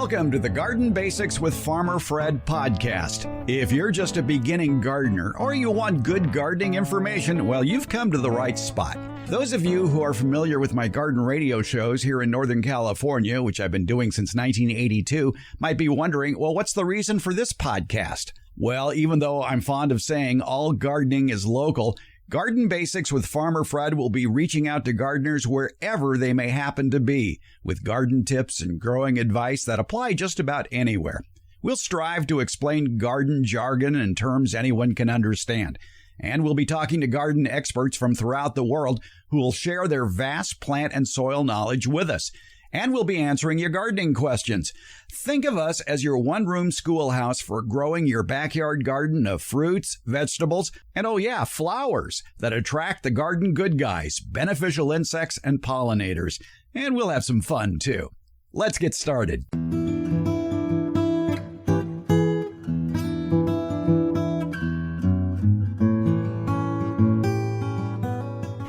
Welcome to the Garden Basics with Farmer Fred podcast. If you're just a beginning gardener or you want good gardening information, well, you've come to the right spot. Those of you who are familiar with my garden radio shows here in Northern California, which I've been doing since 1982, might be wondering, well, what's the reason for this podcast? Well, even though I'm fond of saying all gardening is local, Garden Basics with Farmer Fred will be reaching out to gardeners wherever they may happen to be, with garden tips and growing advice that apply just about anywhere. We'll strive to explain garden jargon and terms anyone can understand. And we'll be talking to garden experts from throughout the world who will share their vast plant and soil knowledge with us. And we'll be answering your gardening questions. Think of us as your one-room schoolhouse for growing your backyard garden of fruits, vegetables, and flowers that attract the garden good guys, beneficial insects, and pollinators. And we'll have some fun, too. Let's get started.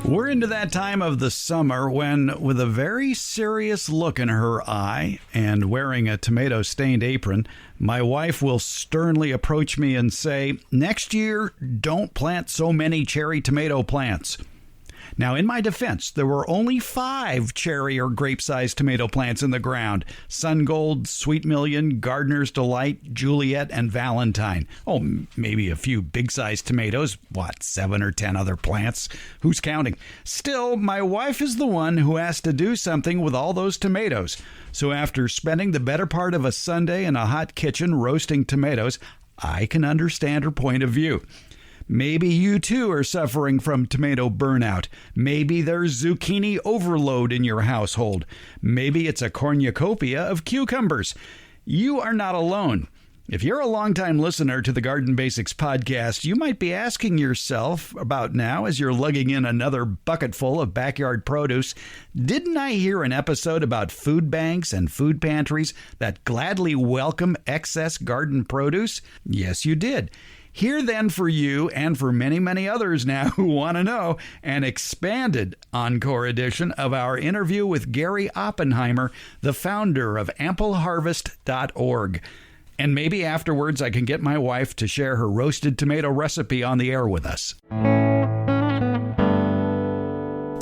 We're into that time of the summer when, with a very serious look in her eye and wearing a tomato-stained apron, my wife will sternly approach me and say, "Next year, don't plant so many cherry tomato plants." Now, in my defense, there were only 5 cherry or grape-sized tomato plants in the ground: Sungold, Sweet Million, Gardener's Delight, Juliet and Valentine. Oh, maybe a few big-sized tomatoes. 7 or 10 other plants? Who's counting? Still, my wife is the one who has to do something with all those tomatoes. So after spending the better part of a Sunday in a hot kitchen roasting tomatoes, I can understand her point of view. Maybe you too are suffering from tomato burnout. Maybe there's zucchini overload in your household. Maybe it's a cornucopia of cucumbers. You are not alone. If you're a longtime listener to the Garden Basics podcast, you might be asking yourself about now, as you're lugging in another bucketful of backyard produce, didn't I hear an episode about food banks and food pantries that gladly welcome excess garden produce? Yes, you did. Here then for you and for many, many others now who want to know, an expanded encore edition of our interview with Gary Oppenheimer, the founder of ampleharvest.org. And maybe afterwards I can get my wife to share her roasted tomato recipe on the air with us.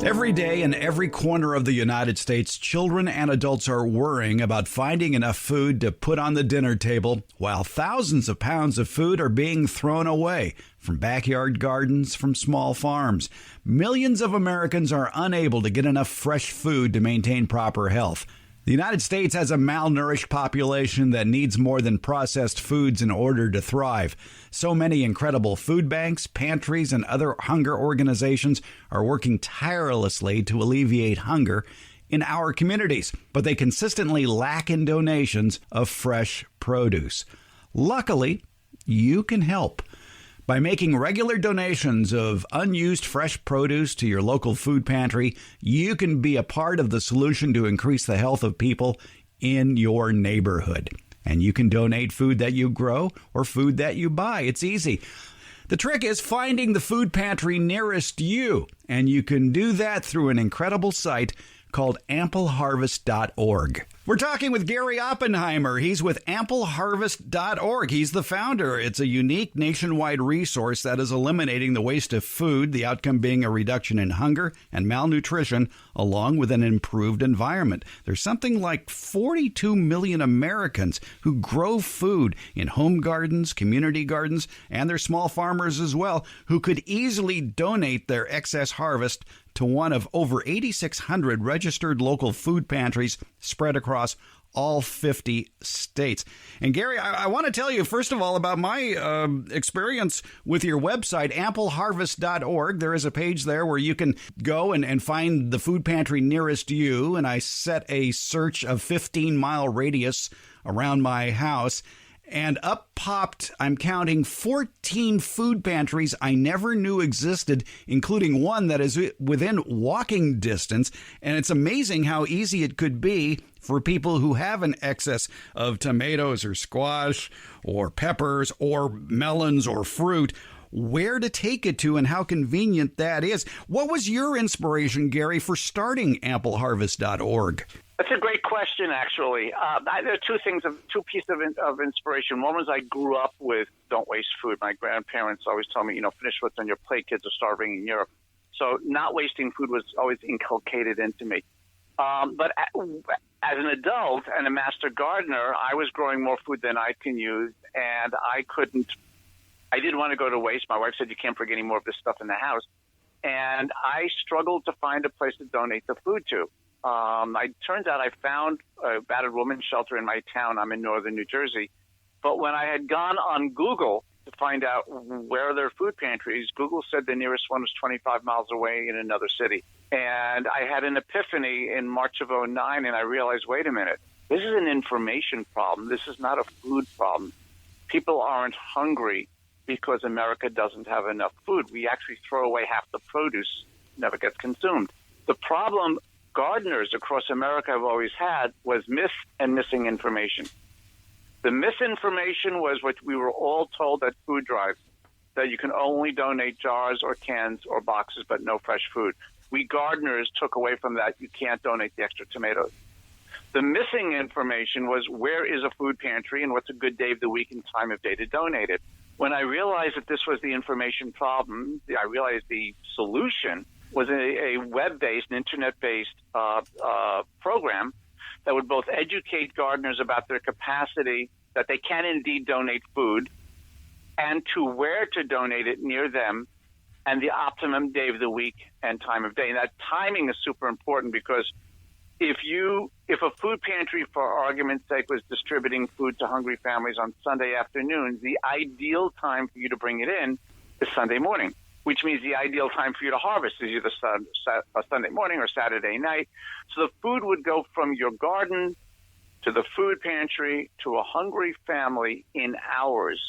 Every day in every corner of the United States, children and adults are worrying about finding enough food to put on the dinner table, while thousands of pounds of food are being thrown away from backyard gardens, from small farms. Millions of Americans are unable to get enough fresh food to maintain proper health. The United States has a malnourished population that needs more than processed foods in order to thrive. So many incredible food banks, pantries, and other hunger organizations are working tirelessly to alleviate hunger in our communities, but they consistently lack in donations of fresh produce. Luckily, you can help. By making regular donations of unused fresh produce to your local food pantry, you can be a part of the solution to increase the health of people in your neighborhood. And you can donate food that you grow or food that you buy. It's easy. The trick is finding the food pantry nearest you, and you can do that through an incredible site called ampleharvest.org. We're talking with Gary Oppenheimer. He's with ampleharvest.org. He's the founder. It's a unique nationwide resource that is eliminating the waste of food, the outcome being a reduction in hunger and malnutrition, along with an improved environment. There's something like 42 million Americans who grow food in home gardens, community gardens, and they're small farmers as well, who could easily donate their excess harvest to one of over 8,600 registered local food pantries spread across all 50 states. And Gary, I want to tell you, first of all, about my experience with your website, ampleharvest.org. There is a page there where you can go and find the food pantry nearest you. And I set a search of 15-mile radius around my house. And up popped, I'm counting 14 food pantries I never knew existed, including one that is within walking distance. And it's amazing how easy it could be for people who have an excess of tomatoes or squash or peppers or melons or fruit, where to take it to and how convenient that is. What was your inspiration, Gary, for starting ampleharvest.org? That's a great question, actually. There are two pieces of inspiration. One was I grew up with don't waste food. My grandparents always told me, finish what's on your plate. Kids are starving in Europe. So not wasting food was always inculcated into me. But as an adult and a master gardener, I was growing more food than I can use, and I didn't want to go to waste. My wife said, you can't bring any more of this stuff in the house. And I struggled to find a place to donate the food to. It turns out I found a battered women's shelter in my town. I'm in northern New Jersey. But when I had gone on Google to find out where are their food pantries, Google said the nearest one was 25 miles away in another city. And I had an epiphany in March of 2009, and I realized, wait a minute, this is an information problem. This is not a food problem. People aren't hungry because America doesn't have enough food. We actually throw away half the produce, never gets consumed. The problem gardeners across America have always had was missing information. The misinformation was what we were all told at food drives, that you can only donate jars or cans or boxes, but no fresh food. We gardeners took away from that. You can't donate the extra tomatoes. The missing information was where is a food pantry and what's a good day of the week and time of day to donate it. When I realized that this was the information problem, I realized the solution was a web-based, an internet-based program that would both educate gardeners about their capacity, that they can indeed donate food, and to where to donate it near them, and the optimum day of the week and time of day. And that timing is super important because if a food pantry, for argument's sake, was distributing food to hungry families on Sunday afternoons, the ideal time for you to bring it in is Sunday morning, which means the ideal time for you to harvest is either Sunday morning or Saturday night. So the food would go from your garden to the food pantry to a hungry family in hours.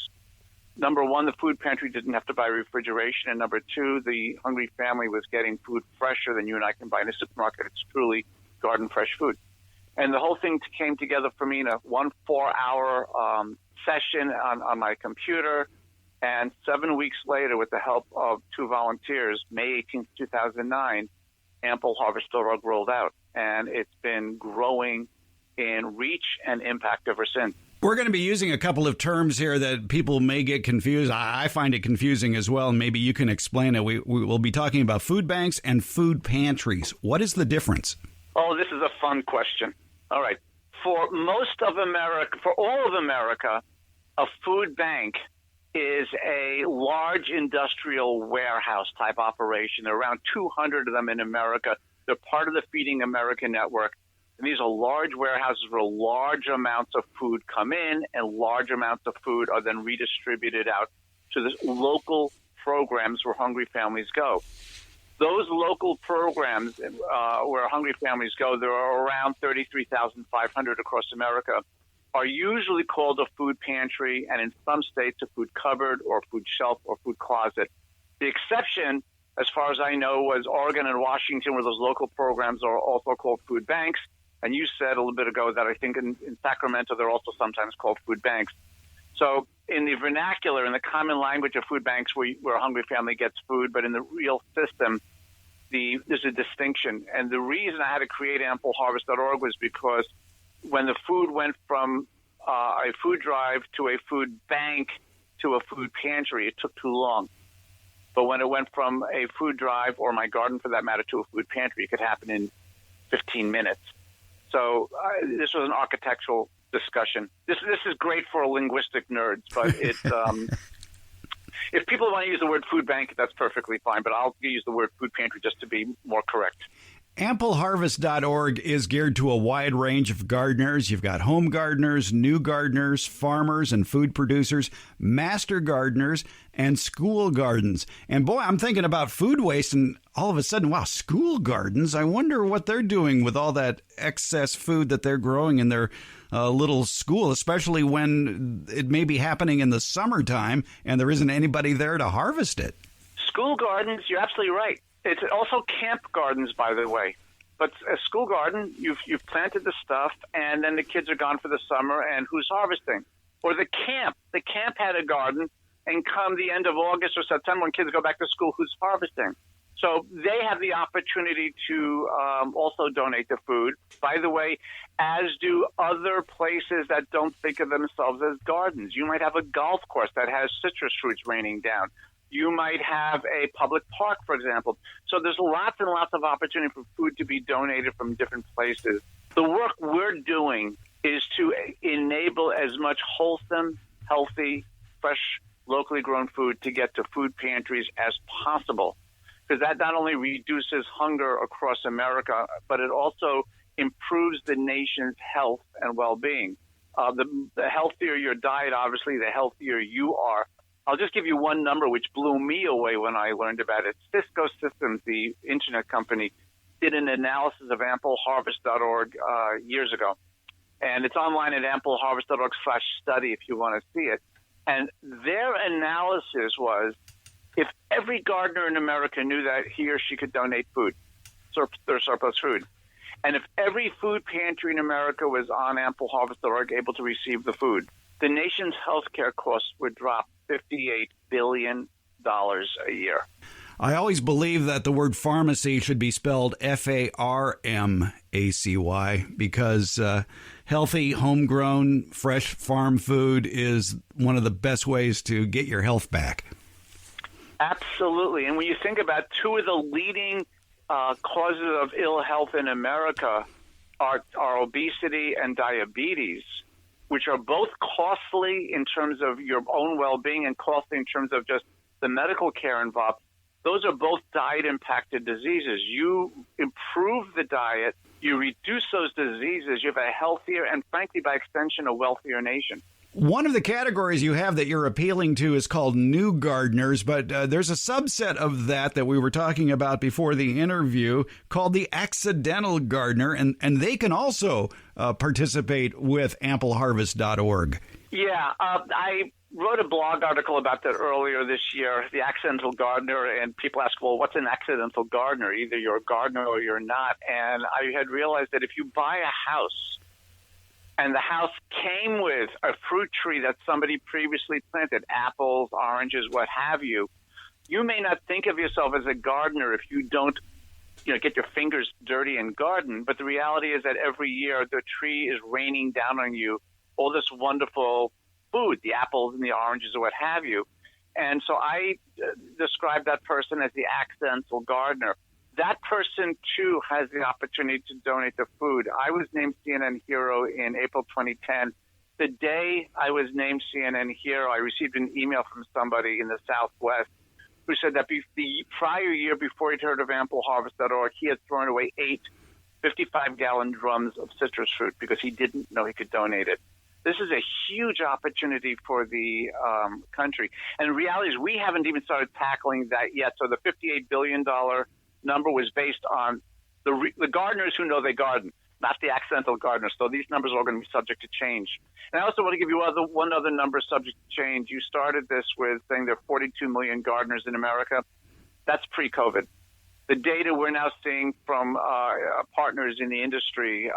Number one, the food pantry didn't have to buy refrigeration. And number two, the hungry family was getting food fresher than you and I can buy in a supermarket. It's truly garden fresh food. And the whole thing came together for me in a 4-hour session on my computer. And 7 weeks later, with the help of 2 volunteers, May 18th, 2009, AmpleHarvest.org rolled out. And it's been growing in reach and impact ever since. We're going to be using a couple of terms here that people may get confused. I find it confusing as well, and maybe you can explain it. We will be talking about food banks and food pantries. What is the difference? Oh, this is a fun question. All right. For most of America, for all of America, a food bank is a large industrial warehouse type operation. There are around 200 of them in America. They're part of the Feeding America network. And these are large warehouses where large amounts of food come in and large amounts of food are then redistributed out to the local programs where hungry families go. Those local programs where hungry families go, there are around 33,500 across America, are usually called a food pantry, and in some states a food cupboard or food shelf or food closet. The exception, as far as I know, was Oregon and Washington, where those local programs are also called food banks. And you said a little bit ago that I think in Sacramento they're also sometimes called food banks. So in the vernacular, in the common language of food banks where a hungry family gets food, but in the real system, there's a distinction. And the reason I had to create AmpleHarvest.org was because when the food went from a food drive to a food bank to a food pantry, it took too long. But when it went from a food drive, or my garden for that matter, to a food pantry, it could happen in 15 minutes. So this was an architectural discussion. This is great for linguistic nerds, but it's if people want to use the word food bank, that's perfectly fine. But I'll use the word food pantry just to be more correct. AmpleHarvest.org is geared to a wide range of gardeners. You've got home gardeners, new gardeners, farmers and food producers, master gardeners, and school gardens. And boy, I'm thinking about food waste, and all of a sudden, wow, school gardens. I wonder what they're doing with all that excess food that they're growing in their little school, especially when it may be happening in the summertime and there isn't anybody there to harvest it. School gardens, you're absolutely right. It's also camp gardens, by the way. But a school garden, you've planted the stuff, and then the kids are gone for the summer, and who's harvesting? Or the camp. The camp had a garden, and come the end of August or September, when kids go back to school, who's harvesting? So they have the opportunity to also donate the food. By the way, as do other places that don't think of themselves as gardens. You might have a golf course that has citrus fruits raining down. You might have a public park, for example. So there's lots and lots of opportunity for food to be donated from different places. The work we're doing is to enable as much wholesome, healthy, fresh, locally grown food to get to food pantries as possible. Because that not only reduces hunger across America, but it also improves the nation's health and well-being. The healthier your diet, obviously, the healthier you are. I'll just give you one number which blew me away when I learned about it. Cisco Systems, the internet company, did an analysis of ampleharvest.org years ago. And it's online at ampleharvest.org/study if you want to see it. And their analysis was, if every gardener in America knew that he or she could donate food, their surplus food, and if every food pantry in America was on ampleharvest.org able to receive the food, the nation's healthcare costs would drop $58 billion a year. I always believe that the word pharmacy should be spelled F-A-R-M-A-C-Y because healthy, homegrown, fresh farm food is one of the best ways to get your health back. Absolutely. And when you think about two of the leading causes of ill health in America are obesity and diabetes, which are both costly in terms of your own well-being and costly in terms of just the medical care involved. Those are both diet-impacted diseases. You improve the diet, you reduce those diseases, you have a healthier and, frankly, by extension, a wealthier nation. One of the categories you have that you're appealing to is called new gardeners, but there's a subset of that we were talking about before the interview called the accidental gardener, and they can also participate with ampleharvest.org. Yeah, I wrote a blog article about that earlier this year, the accidental gardener, and people ask, well, what's an accidental gardener? Either you're a gardener or you're not. And I had realized that if you buy a house and the house came with a fruit tree that somebody previously planted, apples, oranges, what have you, you may not think of yourself as a gardener if you don't get your fingers dirty and garden. But the reality is that every year the tree is raining down on you all this wonderful food, the apples and the oranges or what have you. And so I describe that person as the accidental gardener. That person, too, has the opportunity to donate the food. I was named CNN Hero in April 2010. The day I was named CNN Hero, I received an email from somebody in the Southwest who said that the prior year, before he'd heard of ampleharvest.org, he had thrown away 8 55-gallon drums of citrus fruit because he didn't know he could donate it. This is a huge opportunity for the country. And the reality is we haven't even started tackling that yet. So the $58 billion number was based on the gardeners who know they garden, not the accidental gardeners. So these numbers are all going to be subject to change. And I also want to give you one other number subject to change. You started this with saying there are 42 million gardeners in America. That's pre-COVID. The data we're now seeing from partners in the industry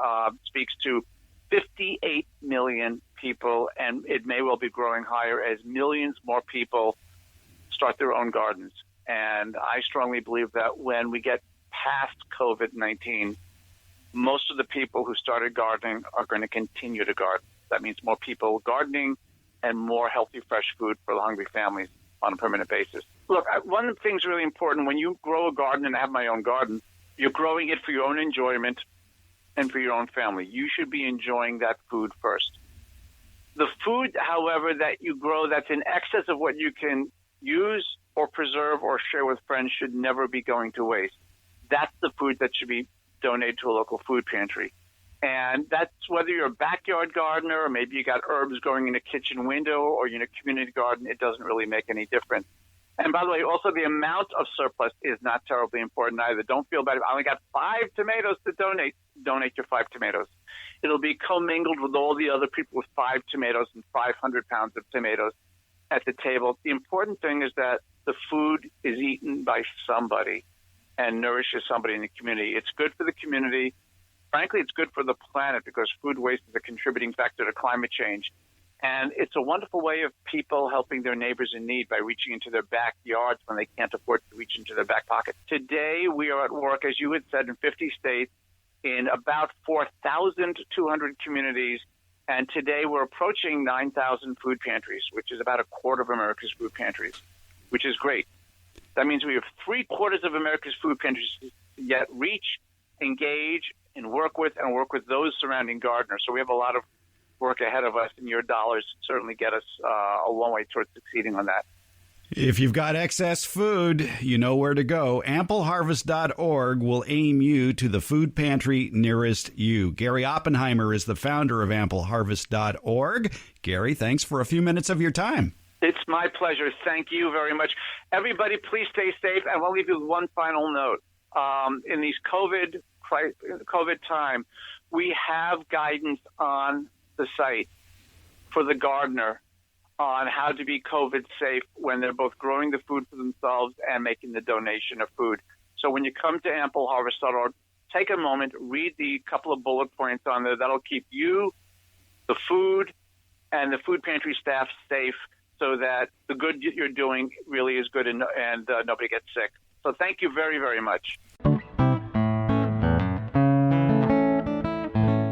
speaks to 58 million people, and it may well be growing higher as millions more people start their own gardens. And I strongly believe that when we get past COVID-19, most of the people who started gardening are going to continue to garden. That means more people gardening and more healthy, fresh food for the hungry families on a permanent basis. Look, one of the things really important when you grow a garden, and I have my own garden, you're growing it for your own enjoyment and for your own family. You should be enjoying that food first. The food, however, that you grow that's in excess of what you can use or preserve or share with friends should never be going to waste. That's the food that should be donated to a local food pantry. And that's whether you're a backyard gardener or maybe you got herbs growing in a kitchen window or you're in a community garden, it doesn't really make any difference. And by the way, also the amount of surplus is not terribly important either. Don't feel bad. I only got 5 tomatoes to donate. Donate your 5 tomatoes. It'll be commingled with all the other people with 5 tomatoes and 500 pounds of tomatoes at the table. The important thing is that the food is eaten by somebody and nourishes somebody in the community. It's good for the community. Frankly, it's good for the planet because food waste is a contributing factor to climate change. And it's a wonderful way of people helping their neighbors in need by reaching into their backyards when they can't afford to reach into their back pocket. Today, we are at work, as you had said, in 50 states, in about 4,200 communities. And today, we're approaching 9,000 food pantries, which is about a quarter of America's food pantries, which is great. That means we have 3/4 of America's food pantries yet reach, engage, and work with those surrounding gardeners. So we have a lot of work ahead of us, and your dollars certainly get us a long way towards succeeding on that. If you've got excess food, you know where to go. Ampleharvest.org will aim you to the food pantry nearest you. Gary Oppenheimer is the founder of Ampleharvest.org. Gary, thanks for a few minutes of your time. It's my pleasure. Thank you very much. Everybody, please stay safe. And I'll leave you with one final note. In these COVID time, we have guidance on the site for the gardener on how to be COVID safe when they're both growing the food for themselves and making the donation of food. So when you come to ampleharvest.org, take a moment, read the couple of bullet points on there. That'll keep you, the food, and the food pantry staff safe so that the good you're doing really is good and nobody gets sick. So thank you very, very much.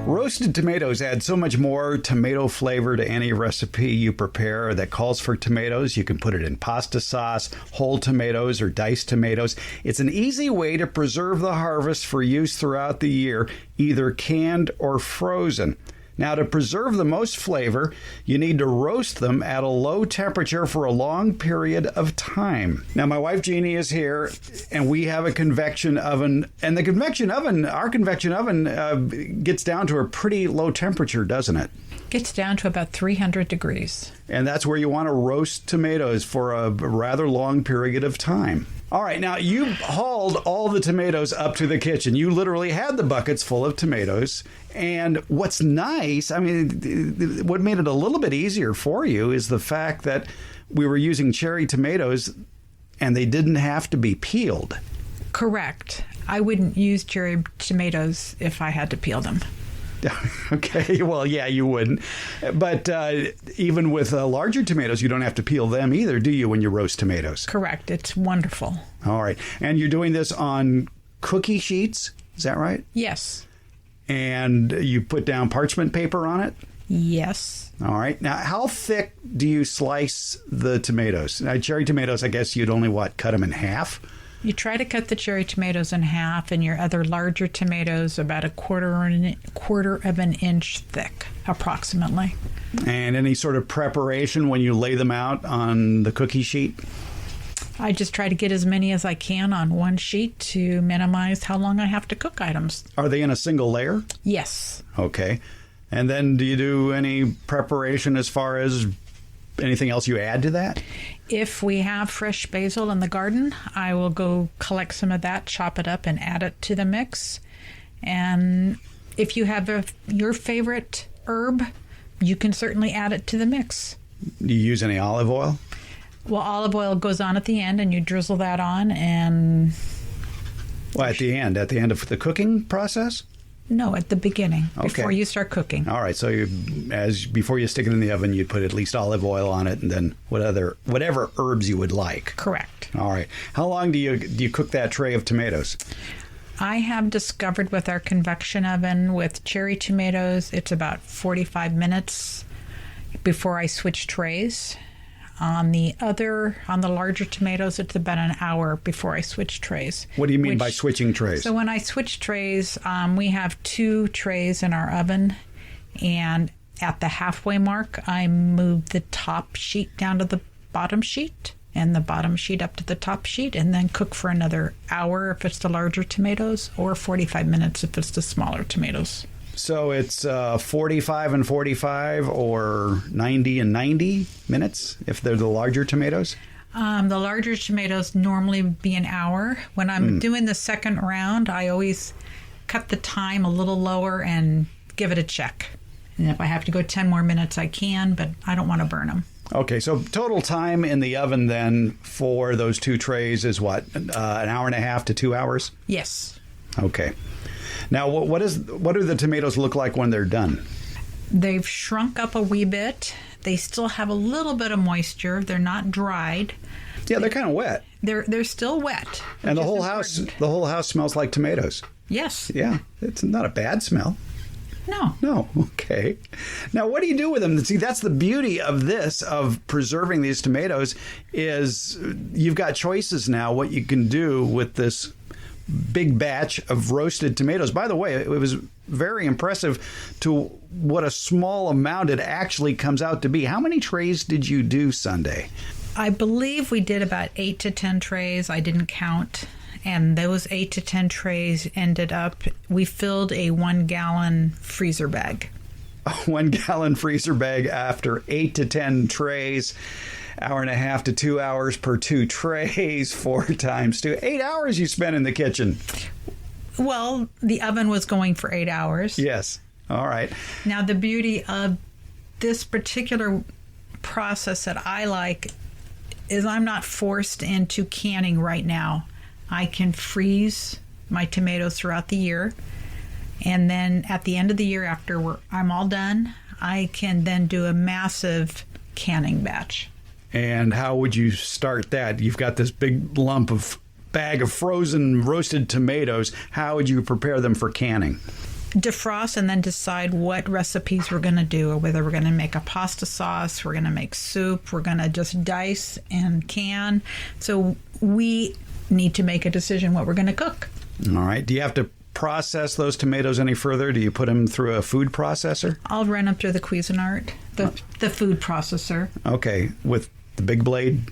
Roasted tomatoes add so much more tomato flavor to any recipe you prepare that calls for tomatoes. You can put it in pasta sauce, whole tomatoes, or diced tomatoes. It's an easy way to preserve the harvest for use throughout the year, either canned or frozen. Now, to preserve the most flavor, you need to roast them at a low temperature for a long period of time. Now, my wife Jeannie is here, and we have a convection oven. And the convection oven, our convection oven, gets down to a pretty low temperature, doesn't it? Gets down to about 300 degrees. And that's where you want to roast tomatoes for a rather long period of time. All right, now you hauled all the tomatoes up to the kitchen. You literally had the buckets full of tomatoes. And what's nice, I mean, what made it a little bit easier for you is the fact that we were using cherry tomatoes and they didn't have to be peeled. Correct. I wouldn't use cherry tomatoes if I had to peel them. Okay, well, yeah, you wouldn't. But even with larger tomatoes, you don't have to peel them either, do you, when you roast tomatoes? Correct. It's wonderful. All right. And you're doing this on cookie sheets, is that right? Yes. And you put down parchment paper on it? Yes. All right. Now, how thick do you slice the tomatoes? Now, cherry tomatoes, I guess you'd only, cut them in half? You try to cut the cherry tomatoes in half, and your other larger tomatoes about a quarter of an inch thick, approximately. And any sort of preparation when you lay them out on the cookie sheet? I just try to get as many as I can on one sheet to minimize how long I have to cook items. Are they in a single layer? Yes. Okay. And then do you do any preparation as far as anything else you add to that? If we have fresh basil in the garden, I will go collect some of that, chop it up, and add it to the mix. And if you have your favorite herb, you can certainly add it to the mix. Do you use any olive oil? Well, olive oil goes on at the end, and you drizzle that on, and... Well, at the end of the cooking process? No, at the beginning, okay. Before you start cooking. All right, so before you stick it in the oven, you'd put at least olive oil on it, and then whatever herbs you would like. Correct. All right. How long do you cook that tray of tomatoes? I have discovered with our convection oven with cherry tomatoes, it's about 45 minutes before I switch trays. On the larger tomatoes, it's about an hour before I switch trays. What do you mean by switching trays? So when I switch trays, we have 2 trays in our oven, and at the halfway mark, I move the top sheet down to the bottom sheet, and the bottom sheet up to the top sheet, and then cook for another hour if it's the larger tomatoes, or 45 minutes if it's the smaller tomatoes. So it's 45 and 45 or 90 and 90 minutes if they're the larger tomatoes? The larger tomatoes normally would be an hour. When I'm doing the second round, I always cut the time a little lower and give it a check. And if I have to go 10 more minutes, I can, but I don't want to burn them. Okay, so total time in the oven then for those 2 trays is what? An hour and a half to 2 hours? Yes. Okay. Now, what do the tomatoes look like when they're done? They've shrunk up a wee bit. They still have a little bit of moisture. They're not dried. Yeah, they're kind of wet. They're still wet. And the whole house smells like tomatoes. Yes. Yeah, it's not a bad smell. No. Okay. Now, what do you do with them? See, that's the beauty of this, of preserving these tomatoes, is you've got choices now what you can do with this big batch of roasted tomatoes. By the way, it was very impressive to what a small amount it actually comes out to be. How many trays did you do Sunday? I believe we did about 8 to 10 trays. I didn't count. And those 8 to 10 trays ended up, we filled a 1-gallon freezer bag. A 1-gallon freezer bag after 8 to 10 trays, 1.5 to 2 hours per 2 trays, 4 times 2. 8 hours you spent in the kitchen. Well, the oven was going for 8 hours. Yes. All right. Now, the beauty of this particular process that I like is I'm not forced into canning right now. I can freeze my tomatoes throughout the year, and then at the end of the year, after I'm all done, I can then do a massive canning batch. And how would you start that? You've got this big bag of frozen roasted tomatoes. How would you prepare them for canning? Defrost and then decide what recipes we're going to do, or whether we're going to make a pasta sauce, we're going to make soup, we're going to just dice and can. So we need to make a decision what we're going to cook. All right. Do you have to process those tomatoes any further? Do you put them through a food processor? I'll run them through the Cuisinart, the food processor. Okay. With the big blade?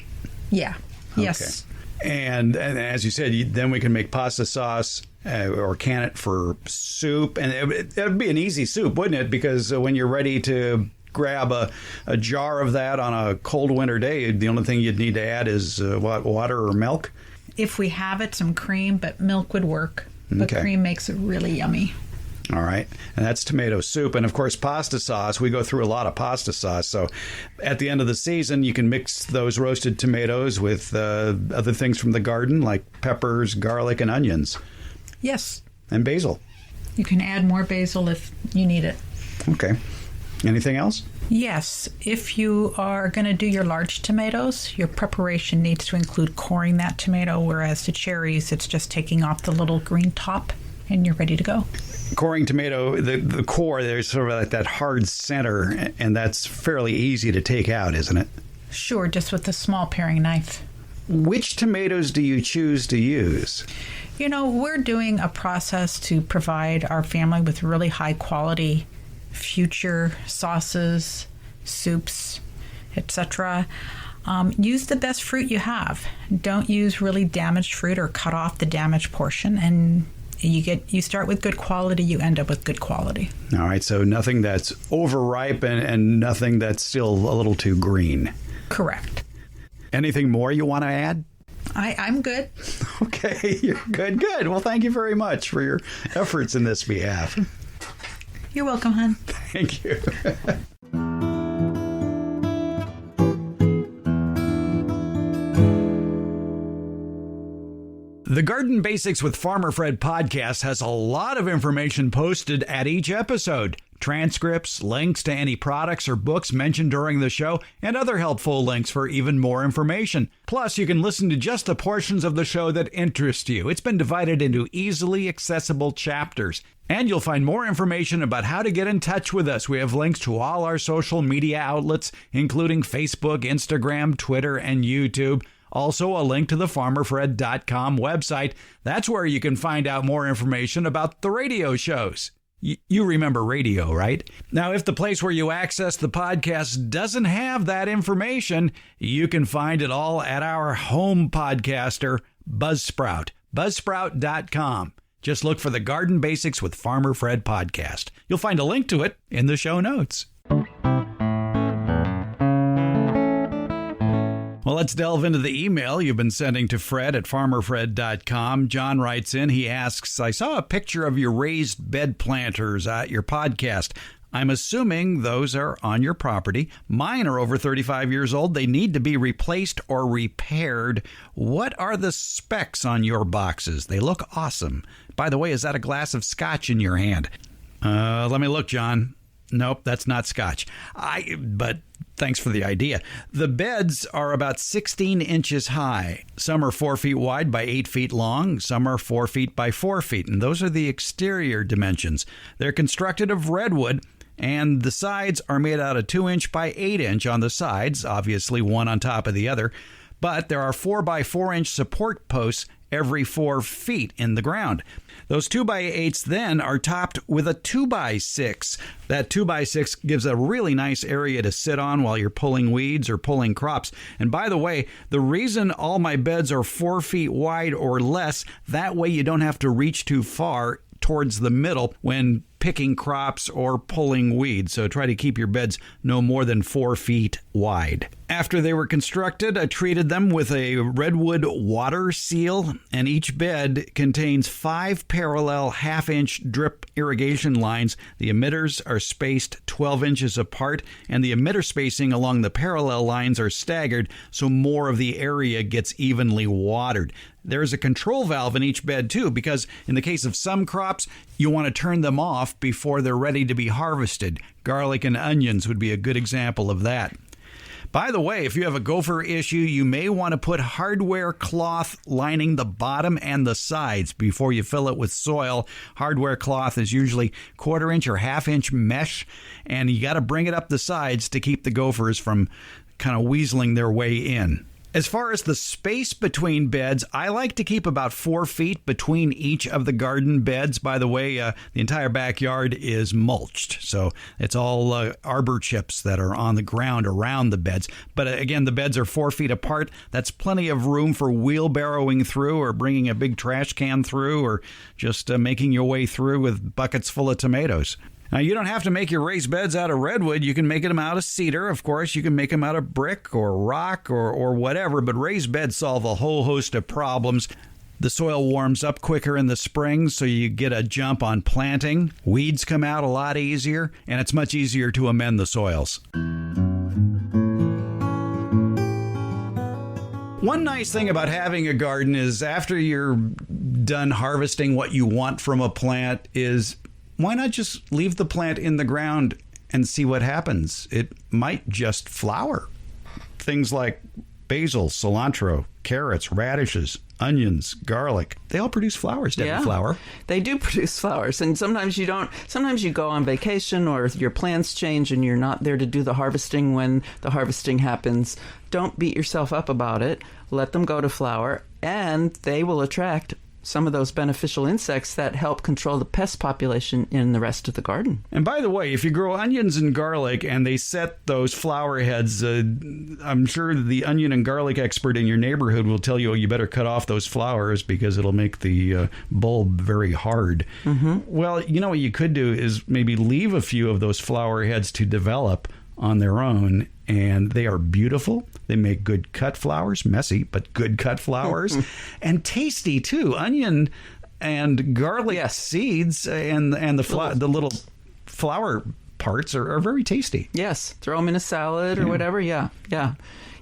Yeah. Okay. Yes. And as you said, then we can make pasta sauce or can it for soup. And it would be an easy soup, wouldn't it? Because when you're ready to grab a jar of that on a cold winter day, the only thing you'd need to add is water or milk? If we have it, some cream, but milk would work. But Okay. cream makes it really yummy. All right. And that's tomato soup. And of course, pasta sauce. We go through a lot of pasta sauce. So at the end of the season, you can mix those roasted tomatoes with other things from the garden, like peppers, garlic, and onions. Yes. And basil. You can add more basil if you need it. Okay. Anything else? Yes. If you are going to do your large tomatoes, your preparation needs to include coring that tomato, whereas the cherries, it's just taking off the little green top and you're ready to go. Coring tomato, the core, there's sort of like that hard center, and that's fairly easy to take out, isn't it? Sure, just with a small paring knife. Which tomatoes do you choose to use? You know, we're doing a process to provide our family with really high quality future sauces, soups, etc. Use the best fruit you have. Don't use really damaged fruit or cut off the damaged portion, and you start with good quality, you end up with good quality. All right, so nothing that's overripe and nothing that's still a little too green. Correct. Anything more you want to add? I'm good. Okay, you're good. Good. Well, thank you very much for your efforts in this behalf. You're welcome, hon. Thank you. The Garden Basics with Farmer Fred podcast has a lot of information posted at each episode. Transcripts, links to any products or books mentioned during the show, and other helpful links for even more information. Plus, you can listen to just the portions of the show that interest you. It's been divided into easily accessible chapters. And you'll find more information about how to get in touch with us. We have links to all our social media outlets, including Facebook, Instagram, Twitter, and YouTube. Also, a link to the farmerfred.com website. That's where you can find out more information about the radio shows. You remember radio, right? Now, if the place where you access the podcast doesn't have that information, you can find it all at our home podcaster, Buzzsprout, buzzsprout.com. Just look for the Garden Basics with Farmer Fred podcast. You'll find a link to it in the show notes. Well, let's delve into the email you've been sending to Fred at farmerfred.com. John writes in, he asks, I saw a picture of your raised bed planters at your podcast. I'm assuming those are on your property. Mine are over 35 years old. They need to be replaced or repaired. What are the specs on your boxes? They look awesome. By the way, is that a glass of scotch in your hand? Let me look, John. Nope, that's not Scotch. But thanks for the idea. The beds are about 16 inches high. Some are 4 feet wide by 8 feet long. Some are 4 feet by 4 feet. And those are the exterior dimensions. They're constructed of redwood, and the sides are made out of 2 inch by 8 inch on the sides, obviously one on top of the other. But there are 4 by 4 inch support posts every 4 feet in the ground. Those 2 by 8s then are topped with a 2 by 6. That 2 by 6 gives a really nice area to sit on while you're pulling weeds or pulling crops. And by the way, the reason all my beds are 4 feet wide or less, that way you don't have to reach too far towards the middle when picking crops or pulling weeds. So try to keep your beds no more than 4 feet wide. After they were constructed, I treated them with a redwood water seal, and each bed contains 5 parallel half-inch drip irrigation lines. The emitters are spaced 12 inches apart, and the emitter spacing along the parallel lines are staggered so more of the area gets evenly watered. There's a control valve in each bed too, because in the case of some crops, you want to turn them off before they're ready to be harvested. Garlic and onions would be a good example of that. By the way, if you have a gopher issue, you may want to put hardware cloth lining the bottom and the sides before you fill it with soil. Hardware cloth is usually 1/4 inch or 1/2 inch mesh, and you got to bring it up the sides to keep the gophers from kind of weaseling their way in. As far as the space between beds, I like to keep about 4 feet between each of the garden beds. By the way, the entire backyard is mulched, so it's all arbor chips that are on the ground around the beds. But again, the beds are 4 feet apart. That's plenty of room for wheelbarrowing through or bringing a big trash can through or just making your way through with buckets full of tomatoes. Now, you don't have to make your raised beds out of redwood. You can make them out of cedar. Of course, you can make them out of brick or rock or whatever, but raised beds solve a whole host of problems. The soil warms up quicker in the spring, so you get a jump on planting. Weeds come out a lot easier, and it's much easier to amend the soils. One nice thing about having a garden is after you're done harvesting what you want from a plant is why not just leave the plant in the ground and see what happens? It might just flower. Things like basil, cilantro, carrots, radishes, onions, garlic, they all produce flowers, Debbie Flower. They do produce flowers. And sometimes you don't. Sometimes you go on vacation or your plans change and you're not there to do the harvesting when the harvesting happens. Don't beat yourself up about it. Let them go to flower, and they will attract some of those beneficial insects that help control the pest population in the rest of the garden. And by the way, if you grow onions and garlic and they set those flower heads, I'm sure the onion and garlic expert in your neighborhood will tell you, you better cut off those flowers because it'll make the bulb very hard. Mm-hmm. Well, you know what you could do is maybe leave a few of those flower heads to develop on their own, and they are beautiful. They make good cut flowers, messy, but good cut flowers, and tasty too. Onion and garlic seeds and the little flower parts are very tasty. Yes, throw them in a salad or whatever. Yeah.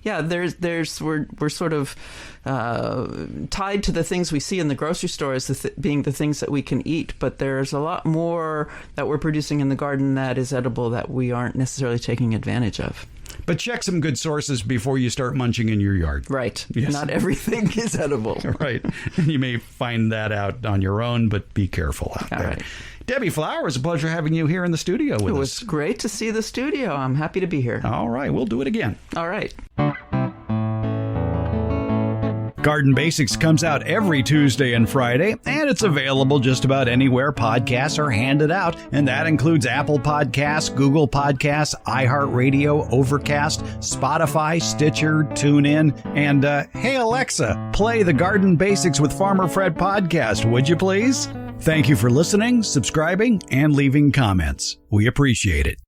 We're sort of tied to the things we see in the grocery store as being the things that we can eat, but there's a lot more that we're producing in the garden that is edible that we aren't necessarily taking advantage of. But check some good sources before you start munching in your yard. Right. Yes. Not everything is edible. Right. You may find that out on your own, but be careful out there. Right. Debbie Flower, it's a pleasure having you here in the studio with us. It was great to see the studio. I'm happy to be here. All right. We'll do it again. All right. Garden Basics comes out every Tuesday and Friday, and it's available just about anywhere podcasts are handed out, and that includes Apple Podcasts, Google Podcasts, iHeartRadio, Overcast, Spotify, Stitcher, TuneIn, and hey Alexa, play the Garden Basics with Farmer Fred podcast, would you please? Thank you for listening, subscribing, and leaving comments. We appreciate it.